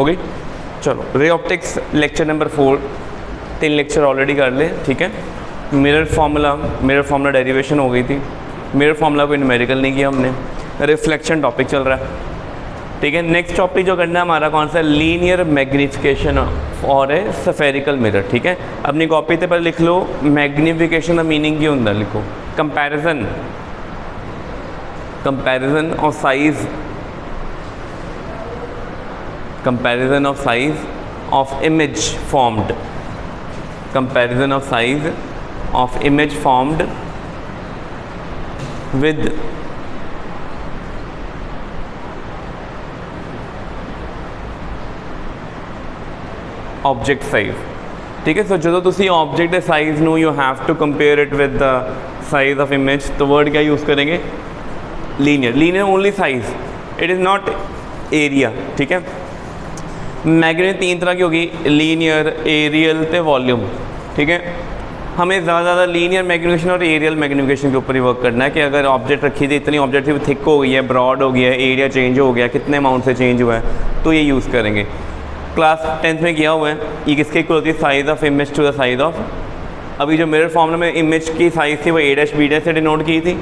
हो गई। चलो ray optics lecture number 4, 3 lecture already कर ले, ठीक है। मिरर फार्मूला डेरिवेशन हो गई थी, मिरर फार्मूला को न्यूमेरिकल नहीं किया हमने, रिफ्लेक्शन टॉपिक चल रहा है, ठीक है। नेक्स्ट टॉपिक जो करना है हमारा कौन सा, लीनियर मैग्नीफिकेशन और ए स्फेरिकल मिरर, ठीक है। अपनी कॉपी पे पर लिख लो मैग्नीफिकेशन का मीनिंग क्या होता है, लिखो comparison of size, comparison of size of image formed, comparison of size of image formed with object size, ठीक है। सो जो तुसी ऑब्जेक्ट के साइज नू you have to compare it with the size of image, तो word क्या use करेंगे, linear only size, it is not area, ठीक है। मैग्नेट 3 तरह की होगी, लीनियर, एरियल ते वॉल्यूम, ठीक है। हमें ज़्यादा लीनियर मैग्नीफिकेशन और एरियल मैग्नीफिकेशन के ऊपर ही वर्क करना है कि अगर ऑब्जेक्ट रखी थी, इतनी ऑब्जेक्ट थी, थिक हो गई है, ब्रॉड हो गया है, एरिया चेंज हो गया, कितने अमाउंट से चेंज हुआ है, तो ये यूज़ करेंगे। क्लास 10th में किया हुआ है, ये किसके इक्वल होती है, size of image to the size of, अभी जो मिरर फॉर्मूला में इमेज की साइज़ थी वो a' b' से डिनोट की थी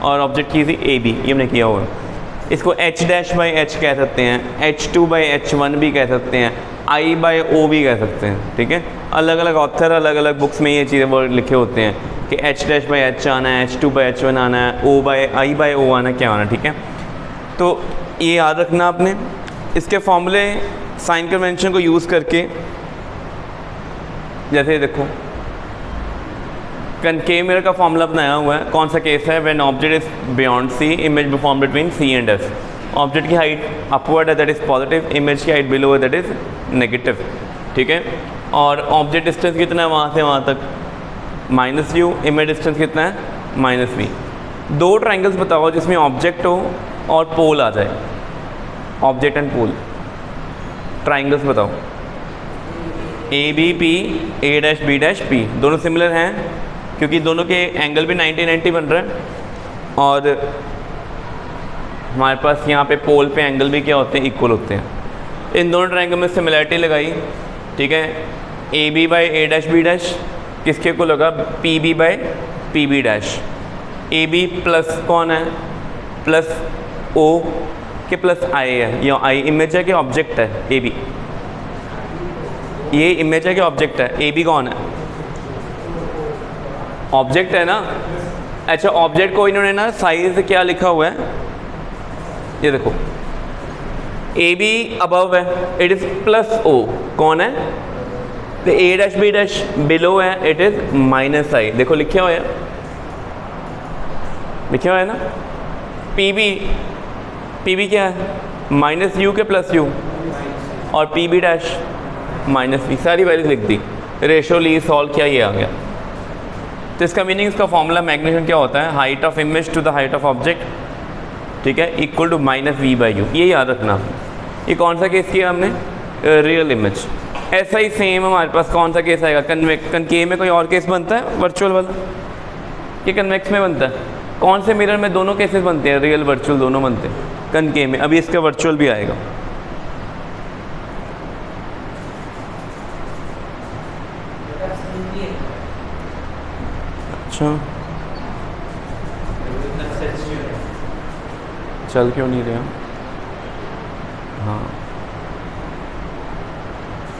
और ऑब्जेक्ट की थी ab, ये हमने किया हुआ है। इसको h'/h कह सकते हैं, h2/h1 भी कह सकते हैं, I/o भी कह सकते हैं, ठीक है। अलग अलग ऑथर अलग अलग बुक्स में ये चीज़ें वर्ड लिखे होते हैं कि h'/h आना है, h2/h1 आना है, I/o आना क्या आना, ठीक है। तो ये याद रखना आपने। इसके फॉर्मूले साइन कन्वेंशन को यूज़ करके, जैसे देखो कनकेव मिरर का फॉर्मूला बनाया हुआ है, कौन सा केस है, when object is beyond C, image perform between C and S, object की हाइट अपवर्ड है दैट इज़ पॉजिटिव, इमेज की हाइट बिलो है दैट इज़ नेगेटिव, ठीक है। और ऑब्जेक्ट डिस्टेंस कितना है वहाँ से वहाँ तक, -u, इमेज डिस्टेंस कितना है -v। 2 ट्राइंगल्स बताओ जिसमें ऑब्जेक्ट हो और पोल आ जाए, ऑब्जेक्ट एंड पोल, ट्राइंगल्स बताओ, ABP, A', B', दोनों सिमिलर हैं क्योंकि दोनों के एंगल भी 90-90 बन रहे हैं और हमारे पास यहाँ पे पोल पे एंगल भी क्या होते हैं, इक्वल होते हैं। इन दोनों ट्राइंगल में सिमिलरिटी लगाई, ठीक है। AB/A', किसके इक्वल होगा, PB/PB', AB प्लस कौन है, प्लस O के प्लस I है, या I इमेज है कि ऑब्जेक्ट है, AB ये इमेज है कि ऑब्जेक्ट है, AB कौन है, ऑब्जेक्ट है ना। अच्छा ऑब्जेक्ट को इन्होंने ना साइज क्या लिखा हुआ है, ये देखो AB अबव है, इट इज़ प्लस O, कौन है, तो A', B' बिलो है, इट इज़ -I, देखो लिखा हुआ है, लिखा हुआ है ना। PB क्या है, -u के प्लस u, और PB' -v, सारी वैल्यूज लिख दी, रेशो ली, सॉल्व किया, ये आ गया। तो इसका मीनिंग, इसका फॉर्मूला मैग्नीफिकेशन क्या होता है, height of image to the height of object, ठीक है, इक्वल टू -v/u, ये याद रखना। ये कौन सा केस किया हमने, रियल इमेज। ऐसा ही सेम हमारे पास कौन सा केस आएगा, कनकेव में कोई और केस बनता है वर्चुअल वाला, ये कन्वेक्स में बनता है। कौन से मिरर में दोनों केसेस बनते हैं, रियल वर्चुअल दोनों बनते हैं कनकेव में, अभी इसका वर्चुअल भी आएगा। अच्छा चल क्यों नहीं रहा, हाँ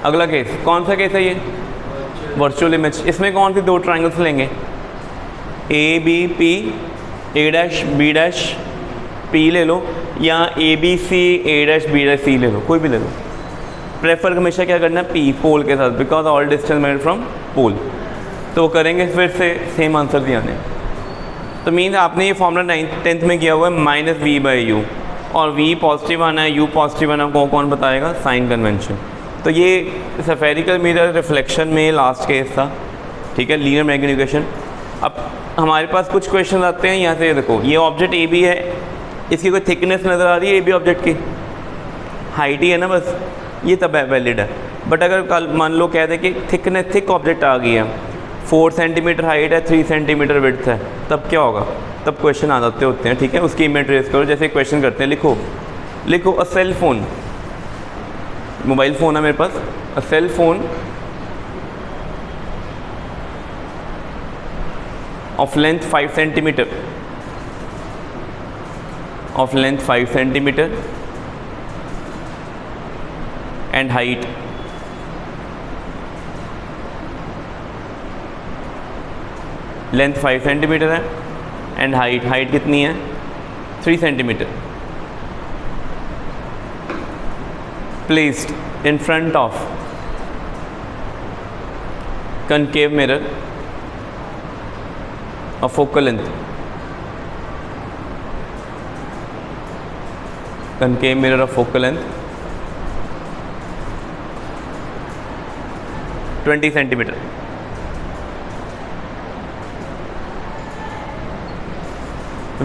अगला केस कौन सा केस है, ये वर्चुअल इमेज। इसमें कौन सी 2 ट्राइंगल्स लेंगे, ABP, A', B', ले लो, या ABC, A', ले लो, कोई भी ले लो। प्रेफर हमेशा क्या करना है, P, पोल के साथ, because all distance measured from pole, तो वो करेंगे फिर से सेम आंसर दिया ने। तो मीन्स आपने ये फॉर्मूला 10th में किया हुआ है -v/u, और v पॉजिटिव आना है, u पॉजिटिव आना है, कौन बताएगा, साइन कन्वेंशन। तो ये स्फेरिकल मिरर रिफ्लेक्शन में लास्ट केस था, ठीक है, लीनियर मैग्नीफिकेशन। अब हमारे पास कुछ क्वेश्चन आते हैं, यहाँ से देखो, ये ऑब्जेक्ट AB है, इसकी कोई थिकनेस नज़र आ रही है, AB ऑब्जेक्ट की हाइट ही है ना बस, ये तब वैलिड है। बट अगर कल मान लो कह दें कि थिक ऑब्जेक्ट आ गई है, 4 सेंटीमीटर हाइट है, 3 सेंटीमीटर विड्थ है, तब क्या होगा, तब क्वेश्चन आ जाते होते हैं, ठीक है। उसकी इमेज ट्रेस करो, जैसे क्वेश्चन करते हैं, लिखो अ सेल फोन, मोबाइल फ़ोन है मेरे पास, अ cell phone of length 5 centimeter, of length 5 centimeter and height length 5 centimeter है and height कितनी है 3 centimeter, placed in front of concave mirror of focal length, concave mirror of focal length 20 centimeter,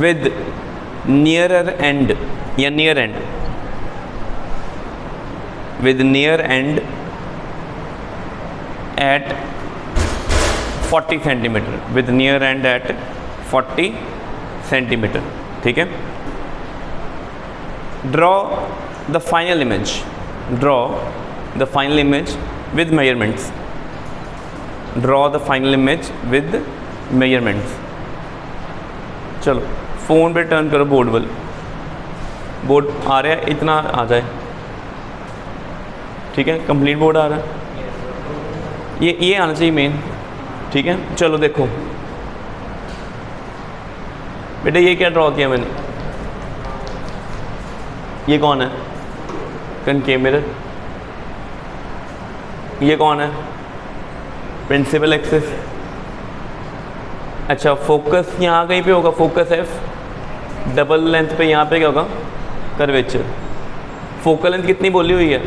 with nearer end या near end, with near end at 40 centimeter, with near end at 40 centimeter. ठीक है, draw the final image, draw the final image with measurements, draw the final image with measurements. चलो phone पे turn करो, board वाल, board आ रहा है, इतना आ जाए, ठीक है, कंप्लीट बोर्ड आ रहा है, ये आना चाहिए मेन, ठीक है। चलो देखो बेटा, ये क्या ड्रॉ किया मैंने, ये कौन है, कनकेव मिरर, ये कौन है, प्रिंसिपल एक्सिस। अच्छा, फोकस यहाँ कहीं पे होगा, फोकस एफ, डबल लेंथ पे यहाँ पे क्या होगा, कर्वेचर। फोकल लेंथ कितनी बोली हुई है,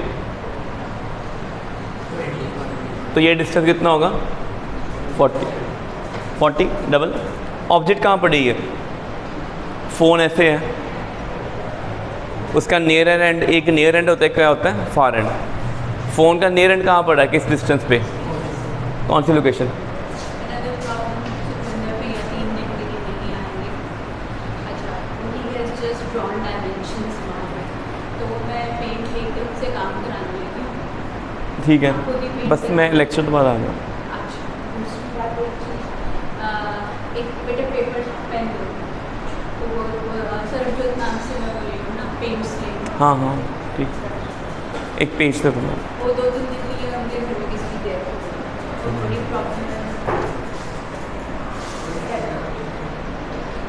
तो ये डिस्टेंस कितना होगा 40 डबल। ऑब्जेक्ट कहाँ पड़ी है, फ़ोन ऐसे है, उसका नियर एंड, एक नियर एंड होता है, क्या होता है फार एंड। फ़ोन का नियर एंड कहाँ पड़ा है, किस डिस्टेंस पे, कौन सी लोकेशन, ठीक है, बस मैं लेक्चर दोबारा आ गया। एक बेटे पेपर पेन दो, तो सर जो नाम से मैं बोली ना, पेंट्स ले, हाँ हाँ ठीक, एक पेज तक दूँगा, वो 2-3 दिन के लिए हमने घर में किसी दे तो बड़ी प्रॉब्लम है।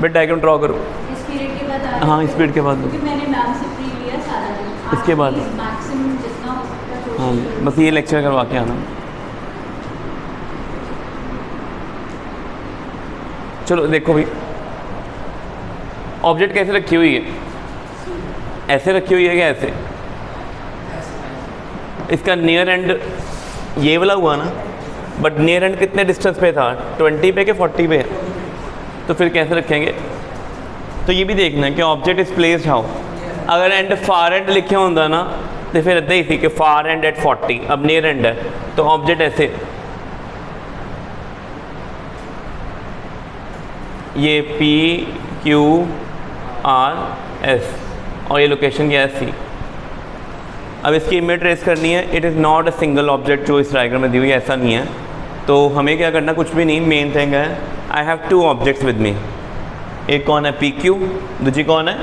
बट डायग्राम ड्रॉ करो, इस पीरियड के बाद, हाँ इस पीरियड के बाद, क्योंकि मैंने मैम से फ्री लिया सारा दिन, इसके बाद मैक्सिमम जितना हो सकता है, हाँ बस ये लेक्चर करवा के आना। चलो देखो भाई, ऑब्जेक्ट कैसे रखी हुई है, ऐसे रखी हुई है क्या, ऐसे, इसका नियर एंड ये वाला हुआ ना, बट नियर एंड कितने डिस्टेंस पे था, 20 पे के 40 पे, तो फिर कैसे रखेंगे। तो ये भी देखना है कि ऑब्जेक्ट इज प्लेस्ड हाउ, अगर एंड फार एंड लिखे होता ना, तो फिर इतना ही थी कि फार एंड एट 40, अब नियर एंड है, तो ऑब्जेक्ट ऐसे, ये PQRS और ये लोकेशन क्या है C। अब इसकी इमेज ट्रेस करनी है, it is not a single object जो इस डायग्राम में दी हुई है, ऐसा नहीं है। तो हमें क्या करना, कुछ भी नहीं, मेन थिंग है I have 2 objects with me, एक कौन है PQ, दूसरी कौन है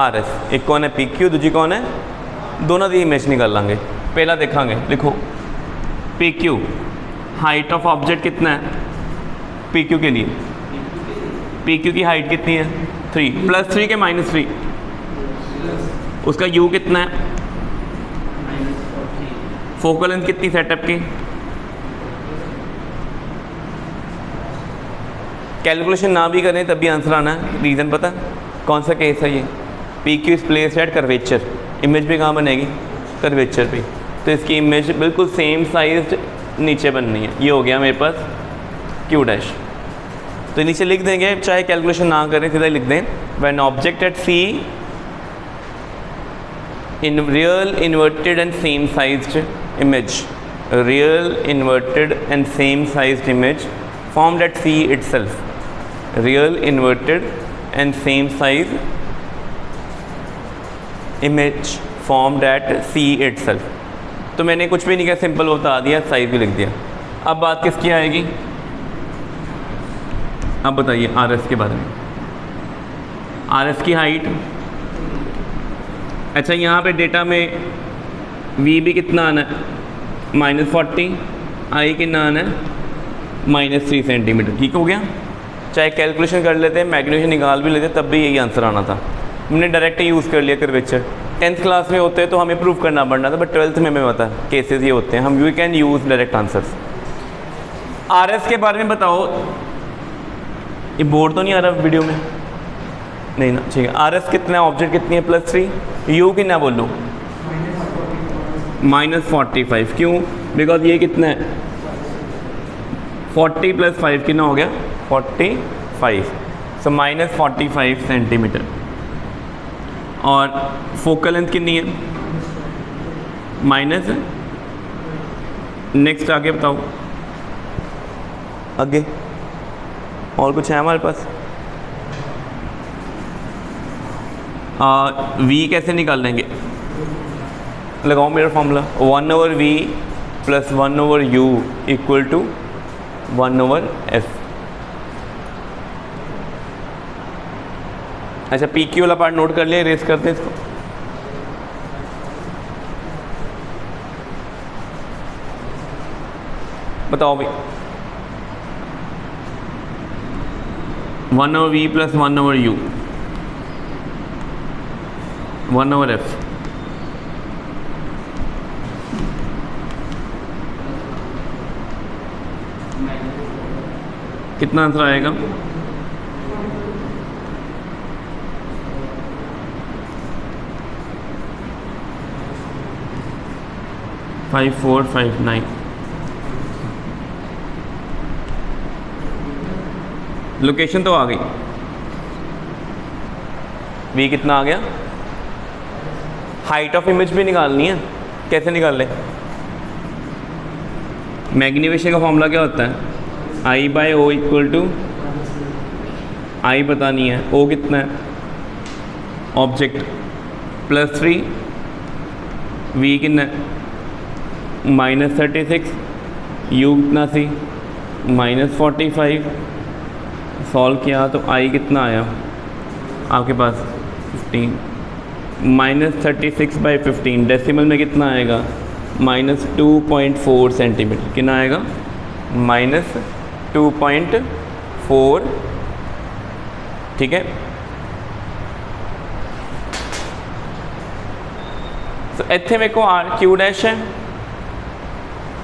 RS, एक कौन है PQ, दूसरी कौन है, दोनों की इमेज निकाल लांगे। पहला देखेंगे, लिखो PQ, हाइट ऑफ ऑब्जेक्ट कितना है PQ के लिए, PQ की हाइट कितनी है 3, +3 के -3, उसका U कितना है, फोकल लेंथ कितनी सेटअप की, कैलकुलेशन ना भी करें तब भी आंसर आना है। रीज़न पता कौन सा केस है, ये PQ is placed at curvature, image भी कहाँ बनेगी, कर्वेचर पे, तो इसकी इमेज बिल्कुल सेम साइज नीचे बननी है। ये हो गया मेरे पास Q', तो नीचे लिख देंगे, चाहे कैलकुलेशन ना करें सीधा लिख दें, when object at C in real inverted and same sized image, real inverted and same sized image formed at C itself, real inverted and same size image formed at C itself, तो मैंने कुछ भी नहीं किया, simple बता दिया, size भी लिख दिया। अब बात किसकी आएगी, अब बताइए आर एस के बारे में। आर एस की हाइट, अच्छा यहाँ पे डेटा में वी भी कितना आना है, -40, आई कितना आना है, -3 सेंटीमीटर। ठीक हो गया, चाहे कैलकुलेशन कर लेते हैं, मैग्नीफिकेशन निकाल भी लेते, तब भी यही आंसर आना था। हमने डायरेक्ट यूज़ कर लिया कर्वेचर। 10th क्लास में होते हैं तो हमें प्रूव करना पड़ना था, बट 12th में हमें पता है केसेस ये होते हैं, हम you can use direct answers. R S के बारे में बताओ, ये बोर्ड तो नहीं आ रहा वीडियो में, नहीं ना, ठीक है। आर एस कितना है, ऑब्जेक्ट कितनी है, +3, यू कितना बोलो, -45। क्यों, बिकॉज ये कितना है, 40 + 5 कितना हो गया, 45, सो -45 सेंटीमीटर। और फोकल लेंथ कितनी है, माइनस, नेक्स्ट आगे बताओ, आगे और कुछ है हमारे पास। वी कैसे निकाल लेंगे, लगाओ मेरा फॉर्मूला, 1/v + 1/u = 1/f। अच्छा पी क्यू वाला पार्ट नोट कर लिया, रेस करते हैं इसको। बताओ भाई, 1/v + 1/u 1/f। कितना आंसर आएगा, $5459। लोकेशन तो आ गई, वी कितना आ गया। हाइट ऑफ इमेज भी निकालनी है, कैसे निकाल लें, मैग्नीफिकेशन का फॉर्मूला क्या होता है, I/O = I पता नहीं है, O कितना है, ऑब्जेक्ट +3, V कितना है, -36, U कितना सी, -45। सॉल्व किया तो I कितना आया आपके पास, 15, -36/15 डेसिमल में कितना आएगा, -2.4 सेंटीमीटर। कितना आएगा, -2.4। ठीक है, तो इतने मेरे को Q' है,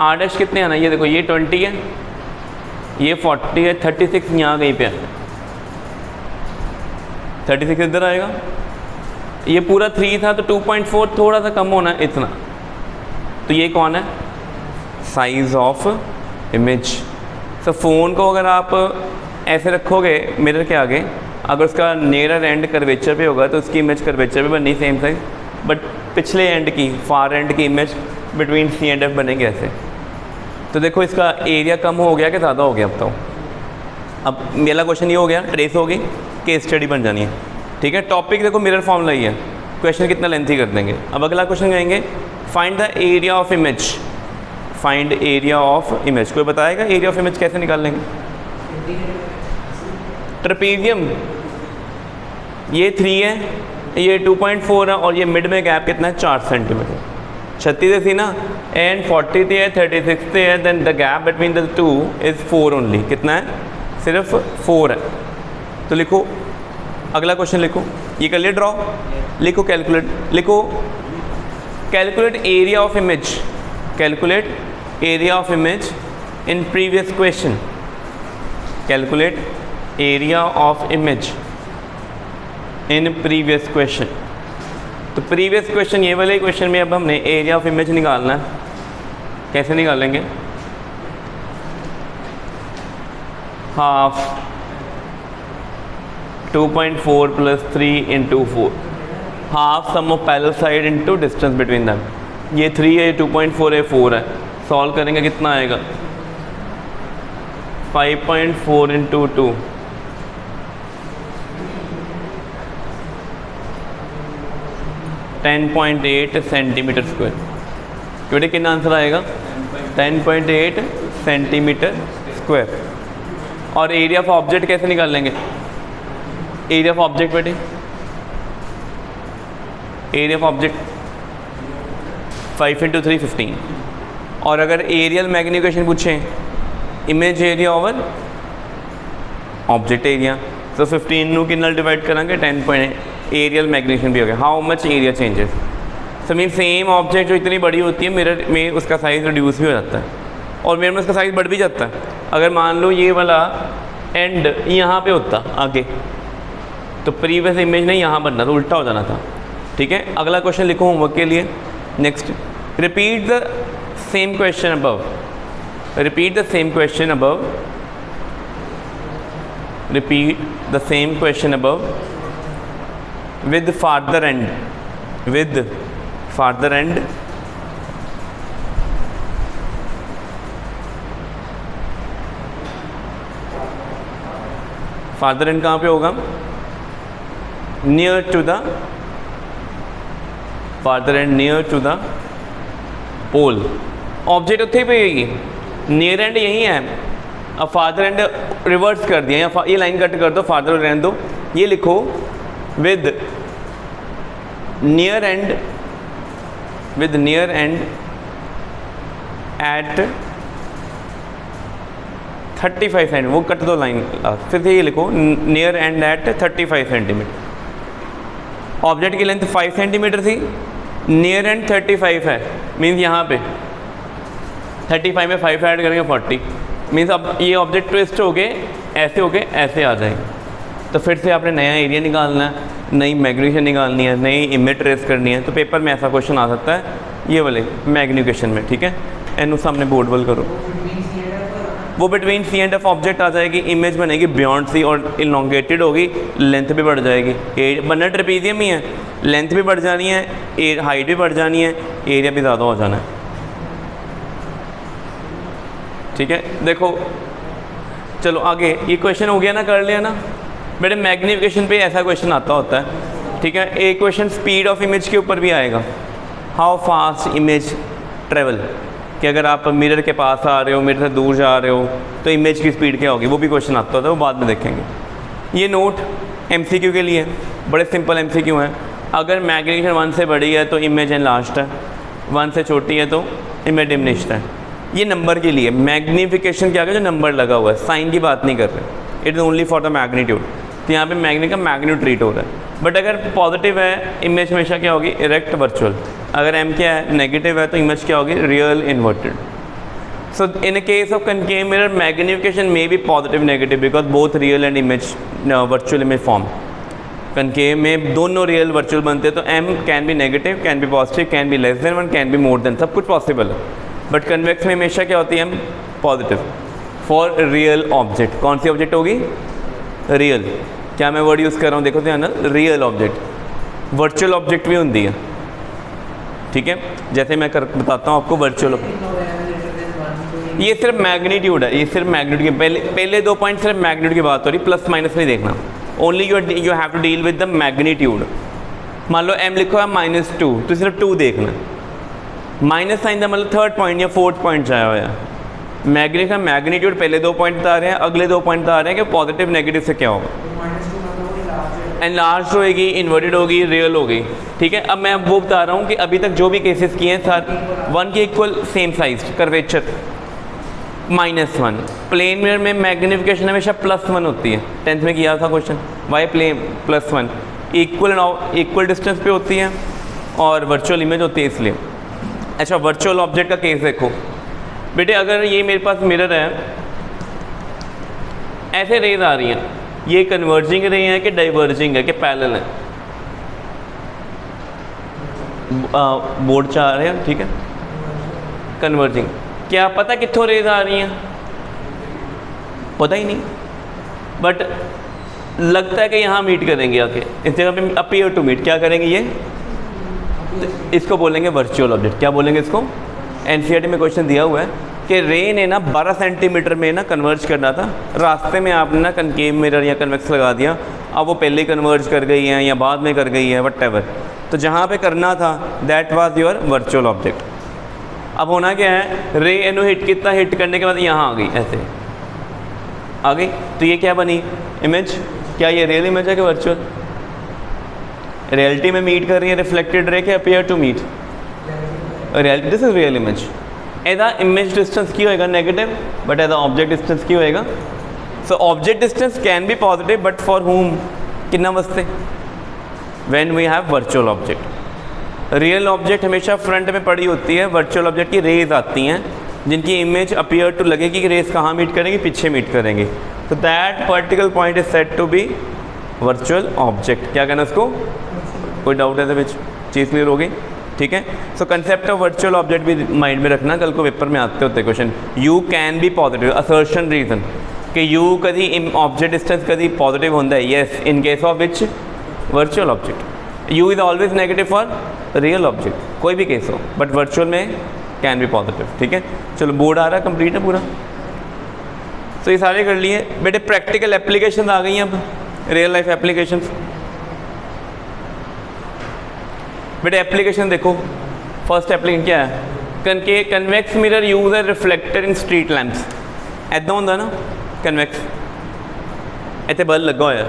R' कितने आना, ये देखो ये 20 है, ये 40 है, 36 यहाँ कहीं पे है, 36 इधर आएगा, ये पूरा 3 था तो 2.4 थोड़ा सा कम होना है इतना। तो ये कौन है, साइज ऑफ इमेज। तो फ़ोन को अगर आप ऐसे रखोगे मिरर के आगे, अगर उसका नियर एंड कर्वेचर पे होगा तो उसकी इमेज कर्वेचर पे बननी सेम साइज, बट पिछले एंड की, फार एंड की image between C and F बनेंगे ऐसे। तो देखो इसका एरिया कम हो गया कि ज़्यादा हो गया, अब तो अब मेरा क्वेश्चन ये हो गया, ट्रेस होगी, केस स्टडी बन जानी है। ठीक है, टॉपिक देखो मिरर फॉर्मूला ही है, क्वेश्चन कितना लेंथी कर देंगे। अब अगला क्वेश्चन कहेंगे find the area of image, find area of image. कोई बताएगा एरिया ऑफ इमेज कैसे निकाल लेंगे, ट्रेपेजियम, ये 3 है, ये 2.4 है, और ये मिड में गैप कितना है, 4 सेंटीमीटर। 36 थी ना, एंड 40 थी है, 36 थे है, then the gap between the two is 4 only. कितना है, सिर्फ 4 है। तो लिखो अगला क्वेश्चन, लिखो ये कर लिया ड्रॉ, लिखो कैलकुलेट, लिखो calculate area of image, calculate area of image in previous question, calculate area of image in previous question. तो प्रीवियस क्वेश्चन ये वाले क्वेश्चन में अब हमने एरिया ऑफ इमेज निकालना है, कैसे निकालेंगे, half 2.4 + 3 × 4, half sum of parallel side into distance between them. ये 3 है, 2.4 है, 4 है, सॉल्व करेंगे कितना आएगा, 5.4 × 2, 10.8 सेंटीमीटर स्क्वायर। कि बेटे कितना आंसर आएगा 10.8 सेंटीमीटर स्क्वायर। और एरिया ऑफ ऑब्जेक्ट कैसे निकाल लेंगे? एरिया ऑफ ऑब्जेक्ट बेटे, एरिया ऑफ ऑब्जेक्ट 5 × 3 15। और अगर एरियल मैग्निफिकेशन पूछें, image area over object area, तो 15 ਨੂੰ कितना डिवाइड करेंगे 10.8 एरियल मैग्निफिकेशन भी हो गया। How much area changes? So mean same object जो इतनी बड़ी होती है मिरर में उसका साइज़ रिड्यूस भी हो जाता है और मिरर में उसका साइज़ बढ़ भी जाता है। अगर मान लो ये वाला एंड यहाँ पे होता आगे, तो प्रीवियस इमेज नहीं यहाँ बनना, तो उल्टा हो जाना था। ठीक है, अगला क्वेश्चन लिखो होमवर्क के लिए। Next, repeat the same question above, repeat the same question above, repeat the same question above with farther end, with farther end farther end कहाँ पे होगा? near to the farther end, near to the pole। Object उत्थे ही पे होगी, near and यही है। अब father and reverse कर दिया, या ये लाइन कट कर दो, फादर रहने दो, ये लिखो with near end, with near end at 35 centimetre, वो कट दो लाइन, फिर से ये लिखो near end at 35 centimetre. Object की लेंथ 5 सेंटीमीटर थी, नियर एंड 35 है, मीन्स यहाँ पे 35 में 5 ऐड करेंगे 40, मीन्स अब ये ऑब्जेक्ट ट्विस्ट हो गए, ऐसे आ जाएंगे। तो फिर से आपने नया एरिया निकालना है, नई मैग्नीफिकेशन निकालनी है, नई इमेज ट्रेस करनी है। तो पेपर में ऐसा क्वेश्चन आ सकता है ये वाले मैग्नीफिकेशन में। ठीक है, एन सामने बोर्ड बल करो, वो between C and F object आ जाएगी, इमेज बनेगी बियॉन्ड सी और इलोंगेटेड होगी, लेंथ भी बढ़ जाएगी। बनना ट्रेपीजियम ही है, लेंथ भी बढ़ जानी है, हाइट भी बढ़ जानी है, एरिया भी ज़्यादा हो जाना है। ठीक है, देखो चलो आगे, ये क्वेश्चन हो गया ना, कर लिया ना बेटे। मैग्नीफिकेशन पे ऐसा क्वेश्चन आता होता है। ठीक है, एक क्वेश्चन स्पीड ऑफ इमेज के ऊपर भी आएगा, हाउ फास्ट इमेज ट्रेवल, कि अगर आप मिरर के पास आ रहे हो, मिरर से दूर जा रहे हो, तो इमेज की स्पीड क्या होगी, वो भी क्वेश्चन आता होता है, वो बाद में देखेंगे। ये नोट MCQ के लिए बड़े सिंपल MCQ हैं। अगर मैग्नीफिकेशन 1 से बड़ी है तो इमेज एनलार्ज्ड है, 1 से छोटी है तो इमेज डिमिनिश्ड है। ये नंबर के लिए, मैग्नीफिकेशन क्या है, जो नंबर लगा हुआ है, साइन की बात नहीं कर रहे, it is only for the magnitude. तो यहाँ पे मैग्नी का मैग्नीट्यूड ट्रीट हो रहा है। बट अगर पॉजिटिव है, इमेज हमेशा क्या होगी, इरेक्ट वर्चुअल। अगर M क्या है, नेगेटिव है, तो इमेज क्या होगी, real inverted. So in case of concave mirror, magnification may be positive negative, because both real and image virtual image form. Concave में दोनों रियल वर्चुअल बनते हैं, तो M can be negative, can be positive, can be less than 1, can be more then, सब कुछ possible है। But convex में हमेशा क्या होती है, M positive for real object. कौन सी ऑब्जेक्ट होगी, रियल। क्या मैं वर्ड यूज़ कर रहा हूँ, देखो ध्यान, रियल ऑब्जेक्ट। वर्चुअल ऑब्जेक्ट भी होती है। ठीक है, जैसे मैं बताता हूँ आपको वर्चुअल, ये सिर्फ मैग्नीट्यूड है, ये सिर्फ मैग्नीट्यूड के पहले 2 पॉइंट सिर्फ मैग्नीट्यूड की बात हो रही, प्लस माइनस नहीं देखना, only you have to deal with the magnitude. मान लो M लिखो है -2, तो सिर्फ 2 देखना, माइनस साइन का मतलब 3rd पॉइंट या 4th पॉइंट जाया हुआ है। मैग्नीफिकेशन मैग्नीट्यूड पहले 2 पॉइंट बता रहे हैं, अगले 2 पॉइंट बता रहे हैं कि पॉजिटिव नेगेटिव से क्या होगा, एनलार्ज होएगी, इन्वर्टेड होगी, रियल होगी। ठीक है, अब मैं वो बता रहा हूँ कि अभी तक जो भी केसेस किए हैं सर 1 के equal same size curvature -1। Plane mirror में मैग्नीफिकेशन हमेशा +1 होती है, 10th में किया था question, why plane +1 equal distance पे होती है और वर्चुअल इमेज होती है इसलिए। अच्छा, वर्चुअल ऑब्जेक्ट का केस देखो बेटे, अगर ये मेरे पास मिरर है, ऐसे रेज आ रही हैं, ये कन्वर्जिंग रे हैं कि डाइवर्जिंग है कि पैरेलल है, बोर्ड चाह रहे हैं। ठीक है, कन्वर्जिंग। क्या पता कित्थों रेज आ रही हैं, पता ही नहीं, बट लगता है कि यहाँ मीट करेंगे आके, इस जगह पे अपीयर टू मीट, क्या करेंगे ये, तो इसको बोलेंगे वर्चुअल ऑब्जेक्ट। क्या बोलेंगे इसको, NCERT में क्वेश्चन दिया हुआ है कि रे ने ना 12 सेंटीमीटर में ना कन्वर्ज करना था, रास्ते में आपने ना कनकेव मिरर या कन्वेक्स लगा दिया, अब वो पहले कन्वर्ज कर गई हैं या बाद में कर गई है, वट एवर, तो जहाँ पे करना था that was your virtual object. अब होना क्या है, रे एनो हिट कितना, हिट करने के बाद यहाँ आ गई, ऐसे आ गई, तो ये क्या बनी इमेज, क्या ये रियल इमेज है कि वर्चुअल? रियलिटी में मीट कर रही है रिफ्लेक्टेड रे के appear to meet reality, this is real image. एदा इमेज डिस्टेंस की होएगा नेगेटिव, बट एदा ऑब्जेक्ट डिस्टेंस की होएगा, so object distance can be positive but for whom कितना वास्ते, when we have virtual object. Real object हमेशा फ्रंट में पड़ी होती है, वर्चुअल ऑब्जेक्ट की रेज आती हैं जिनकी इमेज अपीयर टू लगेगी कि रेज कहाँ मीट करेंगे, पीछे मीट करेंगे, तो that particular point is said to be virtual object. क्या कहना उसको, कोई डाउट है विच चीज़ क्लियर हो गई? ठीक है, so concept of virtual object भी माइंड में रखना, कल को पेपर में आते होते question. U can be positive, assertion reason कि यू कभी ऑब्जेक्ट डिस्टेंस कभी पॉजिटिव होता है, yes in case of which virtual object. U is always negative for real object, कोई भी केस हो, बट वर्चुअल में कैन बी पॉजिटिव। ठीक है, चलो बोर्ड आ रहा है, कंप्लीट है पूरा। तो ये सारे कर लिए बेटे। प्रैक्टिकल एप्लीकेशन आ गई हैं अब, रियल लाइफ एप्लीकेशन। बेटे एप्लीकेशन देखो, फर्स्ट एप्लीकेशन क्या है, कन्वेक्स मिरर यूज है रिफ्लेक्टर इन स्ट्रीट लैंप्स। ऐदा होंदा ना कन्वेक्स, इतने बल्ब लगा होया,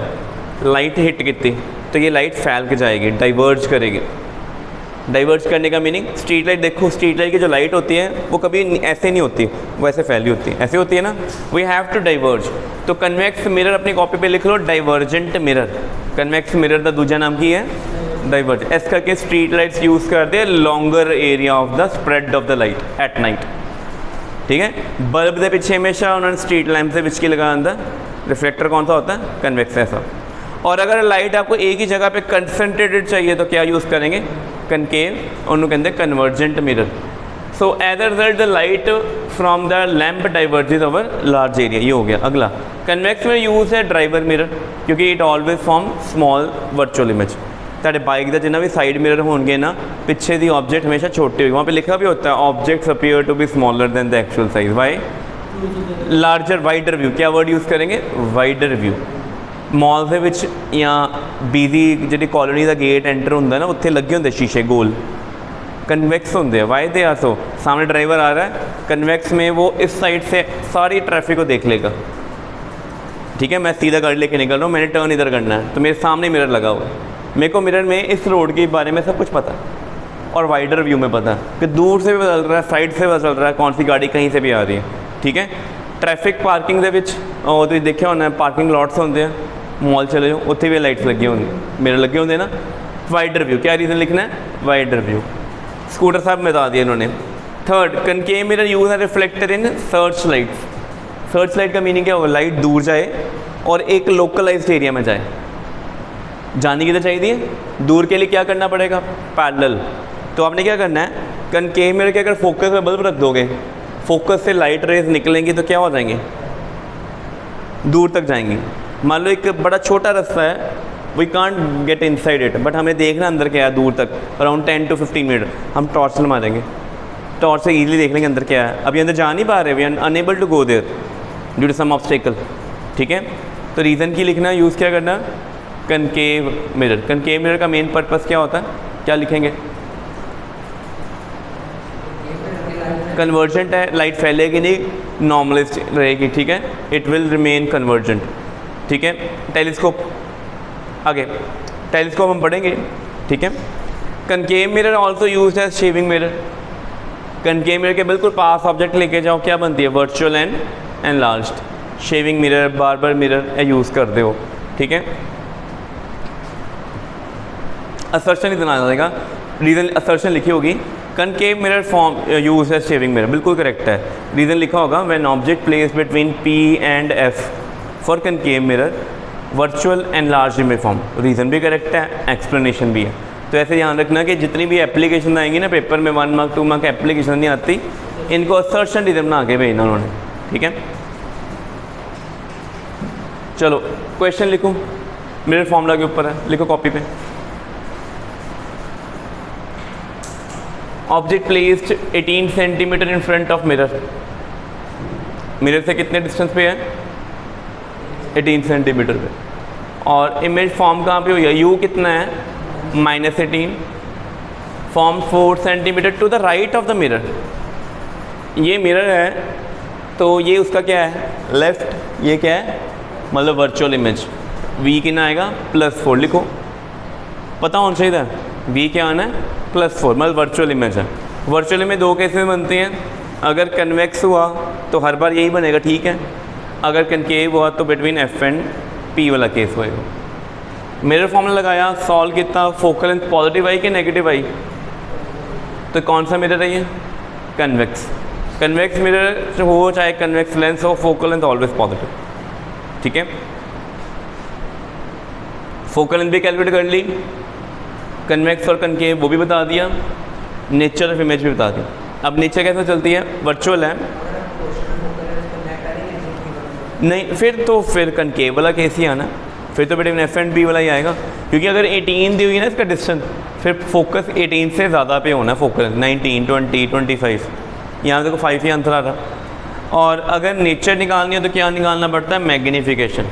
लाइट हिट की तो ये लाइट फैल के जाएगी, डाइवर्ज करेगी। डाइवर्ज करने का मीनिंग, स्ट्रीट लाइट देखो, स्ट्रीट लाइट की जो लाइट होती है वो कभी ऐसे नहीं होती, वो ऐसे फैली होती है, ऐसे होती है ना, वी हैव टू डाइवर्ज। तो कन्वेक्स मिरर अपनी कॉपी पे लिख लो, डाइवर्जेंट मिरर। कन्वेक्स मिरर का दूसरा नाम की है डाइवर्ज। इस करके स्ट्रीट लाइट्स यूज़ करते हैं longer area of the spread of the light at night. ठीक है, बल्ब के पीछे हमेशा उन्होंने स्ट्रीट लैंप से बिच की लगा अंदर, रिफ्लेक्टर कौन सा होता है, कन्वेक्स ऐसा। और अगर लाइट आपको एक ही जगह पे कंसनट्रेटेड चाहिए तो क्या यूज़ करेंगे, कनकेव, उन्होंने कहते हैं convergent mirror. So as a result the light from the lamp diverges over large area. ये हो गया। अगला कन्वेक्स में यूज़ है ड्राइवर मिरर, क्योंकि it always form small virtual image. ਤੁਹਾਡੇ ਬਾਈਕ ਦਾ ਜਿੰਨਾ ਵੀ ਸਾਈਡ ਮਿਰਰ ਹੋਣਗੇ ਨਾ, ਪਿੱਛੇ ਦੀ ऑब्जेक्ट हमेशा छोटे होगी, वहाँ पे लिखा भी होता है objects appear to be smaller than the actual size. Why larger, wider view. क्या वर्ड यूज़ करेंगे, वाइडर व्यू। मॉल ਦੇ ਵਿੱਚ ਜਾਂ ਬਿਜ਼ੀ ਜਿਹੜੀ ਕॉलोनी ਦਾ गेट एंटर ਹੁੰਦਾ ना, ਉੱਥੇ ਲੱਗੇ ਹੁੰਦੇ शीशे गोल, कन्वेक्स होंगे। वाई दे आर सो, सामने ड्राइवर आ रहा है, कन्वेक्स में वो इस साइड से सारी ट्रैफिक को देख लेगा। ठीक है, मैं सीधा गाड़ी लेके निकल रहा हूँ, मैंने टर्न इधर करना है, तो मेरे सामने मिरर लगा हुआ है, मेरे को मिरर में इस रोड के बारे में सब कुछ पता है, और वाइडर व्यू में पता है कि दूर से भी बदल रहा है, साइड से बदल रहा है, कौन सी गाड़ी कहीं से भी आ रही है। ठीक है, ट्रैफिक पार्किंग ਦੇ ਵਿੱਚ ਉਹ ਤੁਸੀਂ ਦੇਖਿਆ ਹੋਣਾ, पार्किंग लॉट्स होंगे हैं, मॉल चले जाओ, उत्थे भी लाइट्स लगी होंगी, मिरर लगे होंगे ना। वाइडर व्यू, क्या रीज़न लिखना है, वाइडर व्यू। स्कूटर साहब में बता दिया इन्होंने। थर्ड, कनकेव मिरर यूज है reflector in search lights. Search light का मीनिंग क्या होगा, लाइट दूर जाए और एक लोकलाइज्ड एरिया में जाए। जानी किधर चाहिए, दूर के लिए क्या करना पड़ेगा, पैरेलल। तो आपने क्या करना है, कनकेव मिरर के अगर फोकस में बल्ब रख दोगे, फोकस से लाइट रेज निकलेंगी तो क्या हो जाएंगे, दूर तक जाएंगी। मान लो एक बड़ा छोटा रास्ता है, we can't get inside it, but हमें देखना अंदर क्या है, दूर तक अराउंड 10 to 15 मिनट हम टॉर्च मारेंगे, टॉर्च से ईजिली देख लेंगे अंदर क्या है। अभी अंदर जा नहीं पा रहे, we are unable to go there due to some obstacle. ठीक है, तो रीज़न की लिखना, यूज़ क्या करना, कनकेव मिरर। कनकेव मिरर का मेन पर्पस क्या होता है, क्या लिखेंगे, कन्वर्जेंट है, लाइट फैलेगी नहीं, नॉर्मलिस्ट रहेगी। ठीक है, इट विल रिमेन कन्वर्जेंट। ठीक है, टेलीस्कोप, आगे टेलीस्कोप हम पढ़ेंगे। ठीक है, concave mirror also use as shaving mirror. Concave mirror के बिल्कुल पास ऑब्जेक्ट लेके जाओ, क्या बनती है, virtual and enlarged. Shaving mirror, barber mirror use करते हो। ठीक है, असर्शन इतना जाएगा, रीज़न असर्शन लिखी होगी, concave mirror form use as shaving mirror, बिल्कुल करेक्ट है। रीज़न लिखा होगा, when object place between P and F for concave mirror virtual and large image form. Reason भी करेक्ट है, एक्सप्लेनेशन भी है। तो ऐसे ध्यान रखना कि जितनी भी एप्लीकेशन आएंगी ना पेपर में, 1 मार्क 2 मार्क एप्लीकेशन नहीं आती, इनको असर्शन रीज़न बना के भेजना उन्होंने। ठीक है, चलो क्वेश्चन लिखूँ, मिरर फॉर्मूला के ऊपर है, लिखो कॉपी पे। Object placed 18 centimetre in front of mirror. Mirror से कितने डिस्टेंस पे है, 18 सेंटीमीटर पे। और इमेज फॉर्म कहाँ पे हुई है, यू कितना है, -18, form 4 centimetre to the right of the mirror. ये मिरर है तो ये उसका क्या है लेफ़्ट, ये क्या है मतलब वर्चुअल इमेज। v कितना आएगा +4 लिखो, पता होना चाहिए था v क्या आना है +4 मतलब वर्चुअल इमेज है। वर्चुअल इमेज दो केस में बनती हैं, अगर कन्वेक्स हुआ तो हर बार यही बनेगा ठीक है, अगर कनकेव हुआ तो बिटवीन f एंड p वाला केस होएगा। मिरर फॉर्मूला लगाया, सॉल्व कितना, फोकल लेंथ पॉजिटिव आई कि नेगेटिव आई, तो कौन सा मिरर है ये कन्वेक्स। कन्वेक्स मिरर हो चाहे कन्वेक्स लेंस हो, फोकल लेंथ ऑलवेज पॉजिटिव, ठीक है। फोकल लेंथ भी कैलकुलेट कर ली, कन्वेक्स और कनकेव वो भी बता दिया, नेचर ऑफ इमेज भी बता दिया। अब नेचर कैसे चलती है, वर्चुअल है नहीं, फिर कनकेव वाला केस ही आना, फिर तो बिटवीन f एंड b वाला ही आएगा, क्योंकि अगर 18 दी हुई है ना इसका डिस्टेंस, फिर फोकस 18 से ज़्यादा पे होना फोकल 19 20 25, यहाँ देखो 5 ही आंसर आ रहा। और अगर नेचर निकालनी है तो क्या निकालना पड़ता है मैग्नीफिकेशन।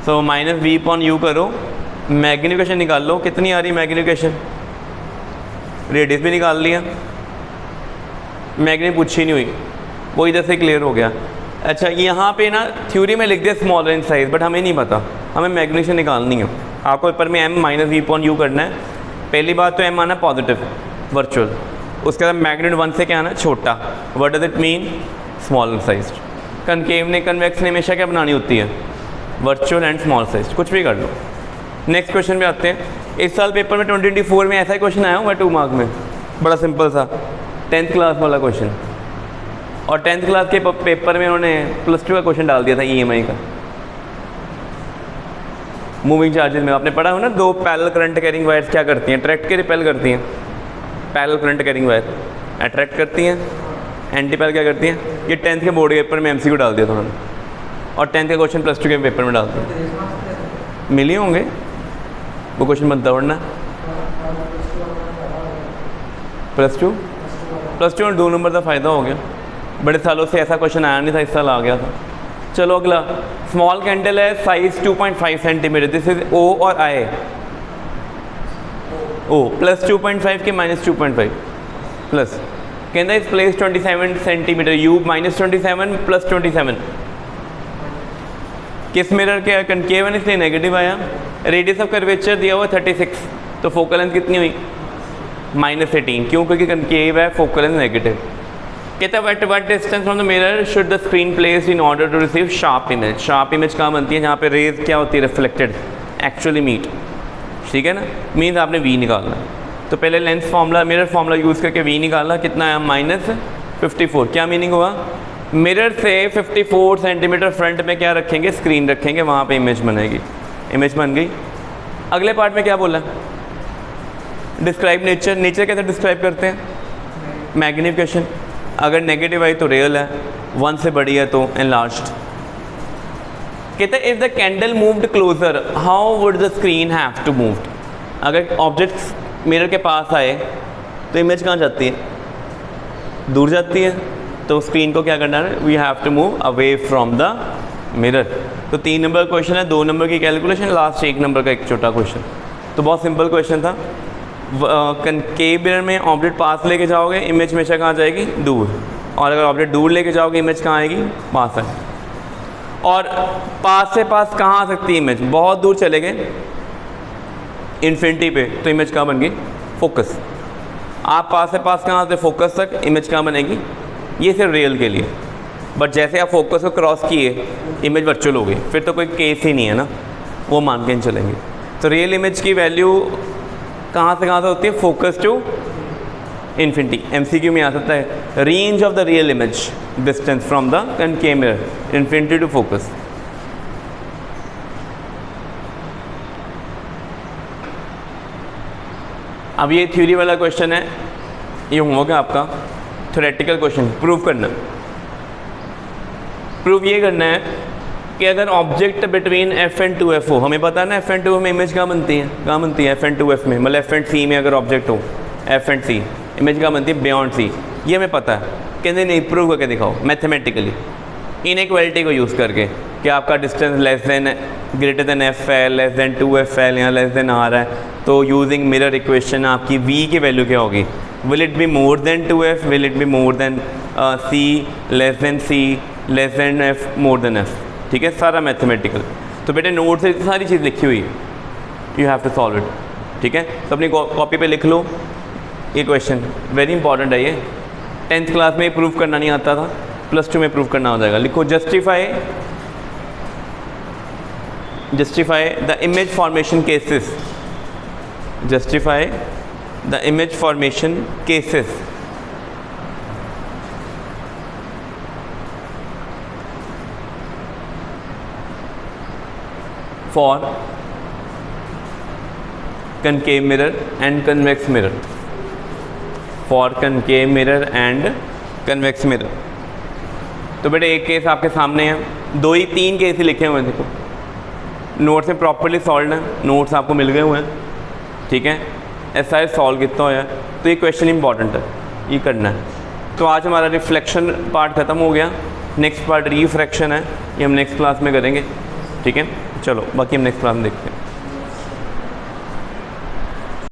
सो -v/u करो, मैग्नीफिकेशन निकाल लो, कितनी आ रही मैग्नीफिकेशन, रेडियस भी निकाल लिया, मैग्नी पूछी नहीं हुई, वो इधर से क्लियर हो गया। अच्छा यहाँ पे ना थ्योरी में लिख दिया स्मॉलर इन साइज, बट हमें नहीं पता, हमें मैग्नीफिकेशन निकालनी है। आपको पेपर में m-v/u करना है। पहली बात तो m आना पॉजिटिव वर्चुअल, उसके बाद मैग्नीट्यूड 1 से क्या आना छोटा, what does it mean smaller size. Concave ने कन्वेक्स ने हमेशा क्या बनानी होती है वर्चुअल एंड स्मॉल साइज, कुछ भी कर लो। नेक्स्ट क्वेश्चन पे आते हैं। इस साल पेपर में 2024 में ऐसा ही क्वेश्चन आया हुआ 2 मार्क में, बड़ा सिंपल सा 10th क्लास वाला क्वेश्चन, और 10th क्लास के पेपर में उन्होंने +2 का क्वेश्चन डाल दिया था EMI का। मूविंग चार्जेस में आपने पढ़ा हो ना, 2 पैरेलल करंट कैरिंग वायर्स क्या करती हैं, अट्रैक्ट के रिपेल करती हैं। Parallel current carrying wire attract करती हैं, एंटी पैरेलल क्या करती हैं। ये 10th के बोर्ड के पेपर में MCQ डाल दिया था उन्होंने, और 10th का क्वेश्चन +2 के पेपर में डाल दिया। मिले होंगे वो क्वेश्चन बनता पढ़ना +2 और 2 नंबर का फ़ायदा हो गया, बड़े सालों से ऐसा क्वेश्चन आया नहीं था, इस साल आ गया था। चलो अगला, स्मॉल कैंडल है, size 2.5 centimetre, this is O और I। O +2.5 के -2.5 प्लस कहता है इस प्लेस 27 सेंटीमीटर, U -27 +27, किस मिरर के कनकेव है इसलिए नेगेटिव आया। रेडियस ऑफ कर्वेचर दिया हुआ 36, तो फोकल लेंथ कितनी हुई -18, क्यों क्योंकि कनकेव है, फोकल लेंथ नेगेटिव। कहता है what distance from the mirror should the screen place in order to receive sharp image. Sharp image कहाँ बनती है, जहाँ पे रेज क्या होती है रिफ्लेक्टेड एक्चुअली मीट, ठीक है ना, मीन्स आपने v निकालना। तो पहले lens formula mirror formula use करके v निकाला, कितना आया -54। क्या मीनिंग हुआ, मिरर से 54 सेंटीमीटर फ्रंट में क्या रखेंगे, स्क्रीन रखेंगे, वहाँ पे इमेज बनेगी। इमेज बन गई। अगले पार्ट में क्या बोला, डिस्क्राइब नेचर। नेचर कैसे डिस्क्राइब करते हैं, मैग्नीफिकेशन, अगर नेगेटिव आई तो रियल है, 1 से बड़ी है तो एनलार्ज्ड। कहते हैं if the candle moved closer how would the screen have to move. अगर ऑब्जेक्ट मिरर के पास आए तो इमेज कहाँ जाती है, दूर जाती है, तो स्क्रीन को क्या करना है, we have to move away from the mirror. तो 3 नंबर क्वेश्चन है, 2 नंबर की कैलकुलेशन, लास्ट 1 नंबर का एक छोटा क्वेश्चन। तो बहुत सिंपल क्वेश्चन था। कनकेव मिरर में ऑब्जेक्ट पास लेके जाओगे, इमेज हमेशा कहाँ जाएगी, दूर, और अगर ऑब्जेक्ट दूर लेके जाओगे इमेज कहाँ आएगी, पास है। और पास से पास कहाँ आ सकती है इमेज, बहुत दूर चले गए इन्फिनिटी पे, तो इमेज कहाँ बन गई, फोकस। आप पास से पास कहाँ से फोकस तक, इमेज कहाँ बनेगी, ये सिर्फ रियल के लिए। बट जैसे आप फोकस को क्रॉस किए इमेज वर्चुअल हो गई, फिर तो कोई केस ही नहीं है ना, वो मान के चलेंगे। तो रियल इमेज की वैल्यू कहाँ से होती है, फोकस टू इन्फिनिटी। MCQ में आ सकता है range of the real image distance from the concave mirror infinity to focus. अब ये थ्योरी वाला क्वेश्चन है, ये होगा आपका थ्योरेटिकल क्वेश्चन। प्रूव करना, प्रूव ये करना है कि अगर object between f and 2f हो, हमें पता है ना f एंड 2f में इमेज कहाँ बनती है, f एंड 2f में, मतलब f एंड c में अगर ऑब्जेक्ट हो f एंड c, इमेज कहाँ बनती है, बियॉन्ड c। ये हमें पता है, कहते नहीं प्रूव करके दिखाओ मैथमेटिकली, इनइक्वालिटी को यूज़ करके, कि आपका distance less than greater than f है, लेस देन 2f है, यहाँ लेस देन r है, तो यूजिंग मिरर इक्वेशन आपकी v की वैल्यू क्या होगी, will it be more than 2f, will it be more than C less than C less than F more than F, ठीक है, सारा मैथमेटिकल। तो बेटे नोट से सारी चीज़ लिखी हुई है, you have to solve it, ठीक है। तो अपनी कॉपी पे लिख लो ये क्वेश्चन, वेरी इंपॉर्टेंट है ये। 10th क्लास में प्रूव करना नहीं आता था, +2 में प्रूव करना हो जाएगा। लिखो justify the image formation cases, justify the image formation cases for concave mirror and convex mirror, for concave mirror and convex mirror। तो बेटे एक केस आपके सामने है, 2 ही 3 केस ही लिखे हुए हैं, देखो नोट्स में प्रॉपरली सॉल्व है, नोट्स आपको मिल गए हुए हैं, ठीक है। ऐसा सॉल्व कितना होया, तो ये क्वेश्चन इंपॉर्टेंट है, ये करना है। तो आज हमारा रिफ्लेक्शन पार्ट ख़त्म हो गया, नेक्स्ट पार्ट रिफ्रैक्शन है, ये हम नेक्स्ट क्लास में करेंगे, ठीक है। चलो बाकी हम नेक्स्ट क्लास में देखते हैं।